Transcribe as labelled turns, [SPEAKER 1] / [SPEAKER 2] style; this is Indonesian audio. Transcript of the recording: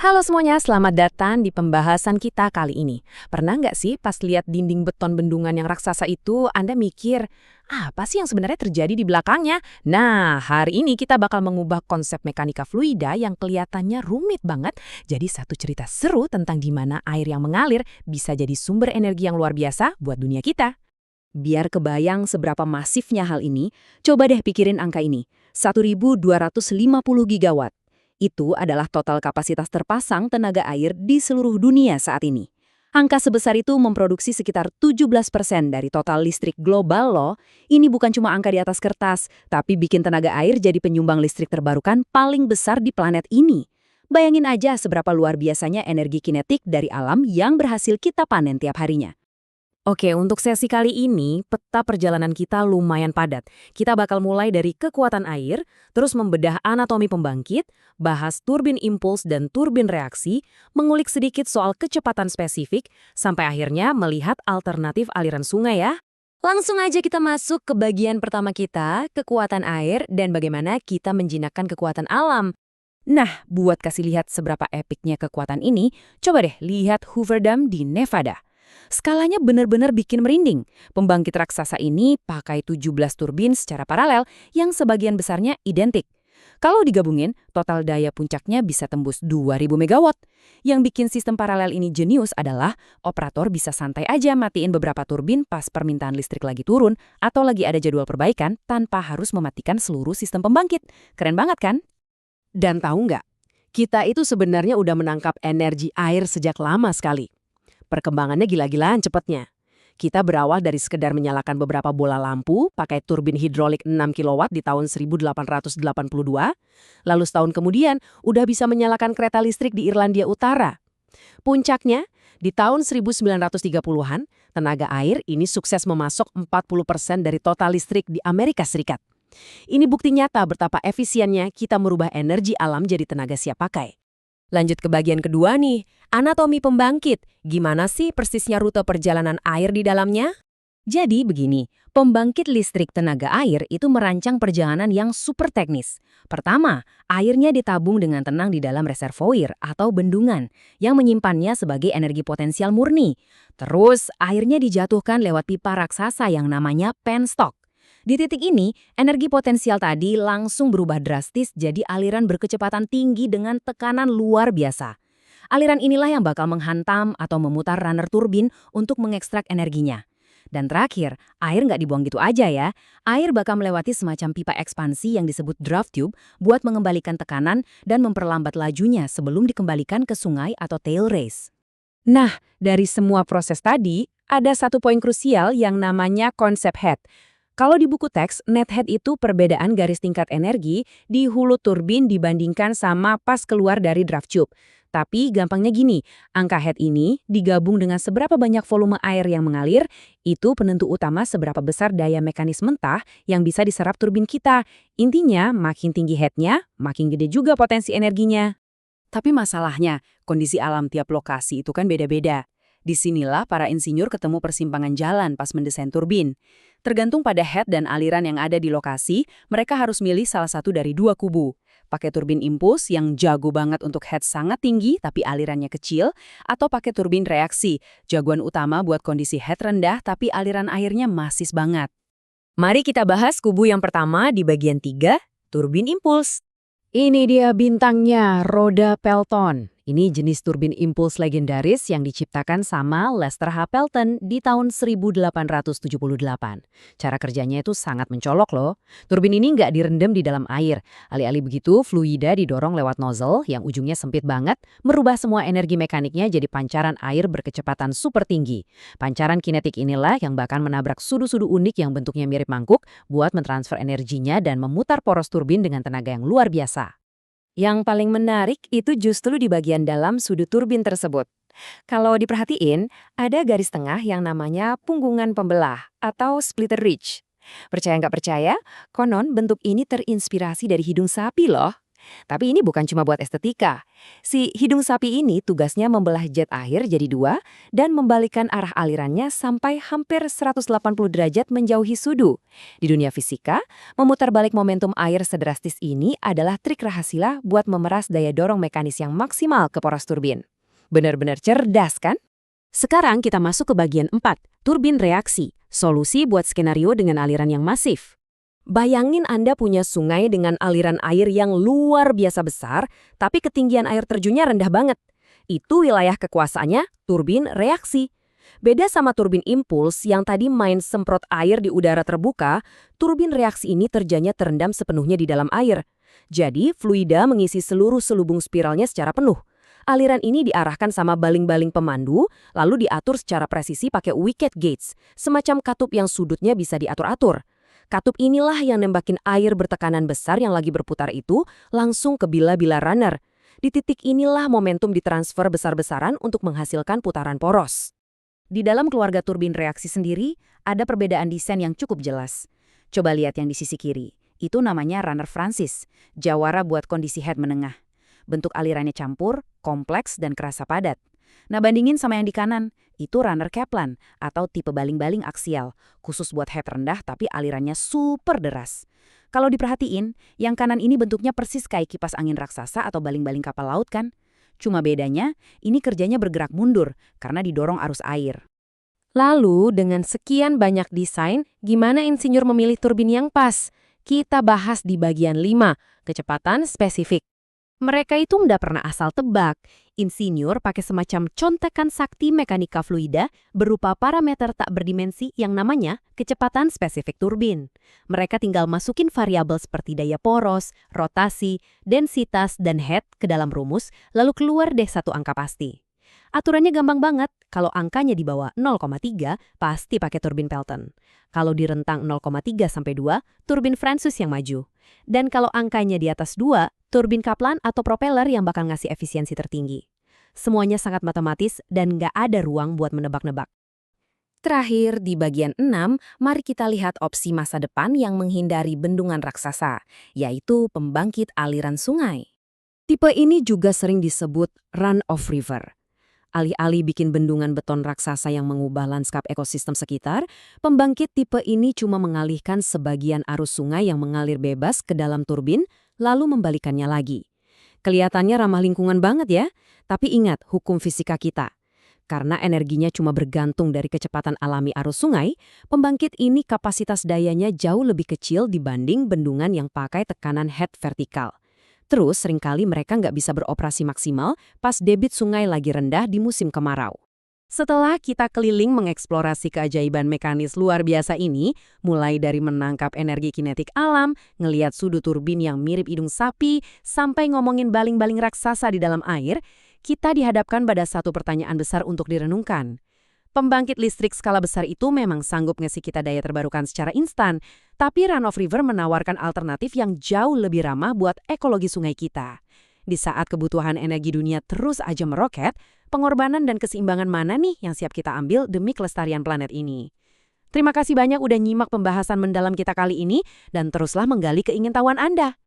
[SPEAKER 1] Halo semuanya, selamat datang di pembahasan kita kali ini. Pernah nggak sih pas lihat dinding beton bendungan yang raksasa itu, Anda mikir, apa sih yang sebenarnya terjadi di belakangnya? Nah, hari ini kita bakal mengubah konsep mekanika fluida yang kelihatannya rumit banget, jadi satu cerita seru tentang di mana air yang mengalir bisa jadi sumber energi yang luar biasa buat dunia kita.
[SPEAKER 2] Biar kebayang seberapa masifnya hal ini, coba deh pikirin angka ini, 1.250 gigawatt. Itu adalah total kapasitas terpasang tenaga air di seluruh dunia saat ini. Angka sebesar itu memproduksi sekitar 17% dari total listrik global loh. Ini bukan cuma angka di atas kertas, tapi bikin tenaga air jadi penyumbang listrik terbarukan paling besar di planet ini. Bayangin aja seberapa luar biasanya energi kinetik dari alam yang berhasil kita panen tiap harinya.
[SPEAKER 1] Oke, untuk sesi kali ini, peta perjalanan kita lumayan padat. Kita bakal mulai dari kekuatan air, terus membedah anatomi pembangkit, bahas turbin impuls dan turbin reaksi, mengulik sedikit soal kecepatan spesifik, sampai akhirnya melihat alternatif aliran sungai ya.
[SPEAKER 2] Langsung aja kita masuk ke bagian pertama kita, kekuatan air dan bagaimana kita menjinakkan kekuatan alam. Nah, buat kasih lihat seberapa epiknya kekuatan ini, coba deh lihat Hoover Dam di Nevada. Skalanya benar-benar bikin merinding. Pembangkit raksasa ini pakai 17 turbin secara paralel yang sebagian besarnya identik. Kalau digabungin, total daya puncaknya bisa tembus 2000 megawatt. Yang bikin sistem paralel ini jenius adalah operator bisa santai aja matiin beberapa turbin pas permintaan listrik lagi turun atau lagi ada jadwal perbaikan tanpa harus mematikan seluruh sistem pembangkit. Keren banget kan?
[SPEAKER 1] Dan tahu nggak, kita itu sebenarnya udah menangkap energi air sejak lama sekali. Perkembangannya gila-gilaan cepetnya. Kita berawal dari sekedar menyalakan beberapa bola lampu pakai turbin hidrolik 6 kilowatt di tahun 1882, lalu setahun kemudian udah bisa menyalakan kereta listrik di Irlandia Utara. Puncaknya, di tahun 1930-an, tenaga air ini sukses memasok 40% dari total listrik di Amerika Serikat. Ini bukti nyata betapa efisiennya kita merubah energi alam jadi tenaga siap pakai. Lanjut ke bagian kedua nih, anatomi pembangkit. Gimana sih persisnya rute perjalanan air di dalamnya?
[SPEAKER 2] Jadi begini, pembangkit listrik tenaga air itu merancang perjalanan yang super teknis. Pertama, airnya ditabung dengan tenang di dalam reservoir atau bendungan yang menyimpannya sebagai energi potensial murni. Terus, airnya dijatuhkan lewat pipa raksasa yang namanya penstock. Di titik ini, energi potensial tadi langsung berubah drastis jadi aliran berkecepatan tinggi dengan tekanan luar biasa. Aliran inilah yang bakal menghantam atau memutar runner turbin untuk mengekstrak energinya. Dan terakhir, air nggak dibuang gitu aja ya. Air bakal melewati semacam pipa ekspansi yang disebut draft tube buat mengembalikan tekanan dan memperlambat lajunya sebelum dikembalikan ke sungai atau tail race.
[SPEAKER 1] Nah, dari semua proses tadi, ada satu poin krusial yang namanya konsep head. Kalau di buku teks, net head itu perbedaan garis tingkat energi di hulu turbin dibandingkan sama pas keluar dari draft tube. Tapi gampangnya gini, angka head ini digabung dengan seberapa banyak volume air yang mengalir, itu penentu utama seberapa besar daya mekanis mentah yang bisa diserap turbin kita. Intinya, makin tinggi headnya, makin gede juga potensi energinya. Tapi masalahnya, kondisi alam tiap lokasi itu kan beda-beda. Disinilah para insinyur ketemu persimpangan jalan pas mendesain turbin. Tergantung pada head dan aliran yang ada di lokasi, mereka harus milih salah satu dari dua kubu. Pakai turbin impuls yang jago banget untuk head sangat tinggi tapi alirannya kecil, atau pakai turbin reaksi, jagoan utama buat kondisi head rendah tapi aliran airnya masis banget. Mari kita bahas kubu yang pertama di bagian 3, turbin impuls. Ini dia bintangnya, roda Pelton. Ini jenis turbin impuls legendaris yang diciptakan sama Lester H. Pelton di tahun 1878. Cara kerjanya itu sangat mencolok loh. Turbin ini nggak direndam di dalam air. Alih-alih begitu, fluida didorong lewat nozzle yang ujungnya sempit banget, merubah semua energi mekaniknya jadi pancaran air berkecepatan super tinggi. Pancaran kinetik inilah yang bahkan menabrak sudu-sudu unik yang bentuknya mirip mangkuk buat mentransfer energinya dan memutar poros turbin dengan tenaga yang luar biasa. Yang paling menarik itu justru di bagian dalam sudut turbin tersebut. Kalau diperhatiin, ada garis tengah yang namanya punggungan pembelah atau splitter ridge. Percaya nggak percaya, konon bentuk ini terinspirasi dari hidung sapi loh. Tapi ini bukan cuma buat estetika. Si hidung sapi ini tugasnya membelah jet air jadi dua dan membalikan arah alirannya sampai hampir 180 derajat menjauhi sudu. Di dunia fisika, memutar balik momentum air sedrastis ini adalah trik rahasia buat memeras daya dorong mekanis yang maksimal ke poros turbin. Benar-benar cerdas, kan? Sekarang kita masuk ke bagian 4, turbin reaksi, solusi buat skenario dengan aliran yang masif. Bayangin Anda punya sungai dengan aliran air yang luar biasa besar, tapi ketinggian air terjunnya rendah banget. Itu wilayah kekuasaannya turbin reaksi. Beda sama turbin impuls yang tadi main semprot air di udara terbuka, turbin reaksi ini terjanya terendam sepenuhnya di dalam air. Jadi, fluida mengisi seluruh selubung spiralnya secara penuh. Aliran ini diarahkan sama baling-baling pemandu, lalu diatur secara presisi pakai wicket gates, semacam katup yang sudutnya bisa diatur-atur. Katup inilah yang nembakin air bertekanan besar yang lagi berputar itu langsung ke bila-bila runner. Di titik inilah momentum ditransfer besar-besaran untuk menghasilkan putaran poros. Di dalam keluarga turbin reaksi sendiri, ada perbedaan desain yang cukup jelas. Coba lihat yang di sisi kiri. Itu namanya runner Francis, jawara buat kondisi head menengah. Bentuk alirannya campur, kompleks, dan kerasa padat. Nah, bandingin sama yang di kanan, itu runner Kaplan atau tipe baling-baling aksial, khusus buat head rendah tapi alirannya super deras. Kalau diperhatiin, yang kanan ini bentuknya persis kayak kipas angin raksasa atau baling-baling kapal laut kan? Cuma bedanya, ini kerjanya bergerak mundur karena didorong arus air. Lalu, dengan sekian banyak desain, gimana insinyur memilih turbin yang pas? Kita bahas di bagian 5, kecepatan spesifik. Mereka itu nggak pernah asal tebak. Insinyur pakai semacam contekan sakti mekanika fluida berupa parameter tak berdimensi yang namanya kecepatan spesifik turbin. Mereka tinggal masukin variabel seperti daya poros, rotasi, densitas, dan head ke dalam rumus, lalu keluar deh satu angka pasti. Aturannya gampang banget, kalau angkanya di bawah 0,3 pasti pakai turbin Pelton. Kalau di rentang 0,3 sampai 2, turbin Francis yang maju. Dan kalau angkanya di atas 2, turbin Kaplan atau propeller yang bakal ngasih efisiensi tertinggi. Semuanya sangat matematis dan nggak ada ruang buat menebak-nebak. Terakhir, di bagian 6, mari kita lihat opsi masa depan yang menghindari bendungan raksasa, yaitu pembangkit aliran sungai. Tipe ini juga sering disebut run-off river. Alih-alih bikin bendungan beton raksasa yang mengubah lanskap ekosistem sekitar, pembangkit tipe ini cuma mengalihkan sebagian arus sungai yang mengalir bebas ke dalam turbin, lalu membalikannya lagi. Kelihatannya ramah lingkungan banget ya, tapi ingat hukum fisika kita. Karena energinya cuma bergantung dari kecepatan alami arus sungai, pembangkit ini kapasitas dayanya jauh lebih kecil dibanding bendungan yang pakai tekanan head vertikal. Terus seringkali mereka nggak bisa beroperasi maksimal pas debit sungai lagi rendah di musim kemarau. Setelah kita keliling mengeksplorasi keajaiban mekanis luar biasa ini, mulai dari menangkap energi kinetik alam, ngeliat sudut turbin yang mirip hidung sapi, sampai ngomongin baling-baling raksasa di dalam air, kita dihadapkan pada satu pertanyaan besar untuk direnungkan. Pembangkit listrik skala besar itu memang sanggup ngasih kita daya terbarukan secara instan, tapi run-off river menawarkan alternatif yang jauh lebih ramah buat ekologi sungai kita. Di saat kebutuhan energi dunia terus aja meroket, pengorbanan dan keseimbangan mana nih yang siap kita ambil demi kelestarian planet ini? Terima kasih banyak udah nyimak pembahasan mendalam kita kali ini, dan teruslah menggali keingintahuan Anda.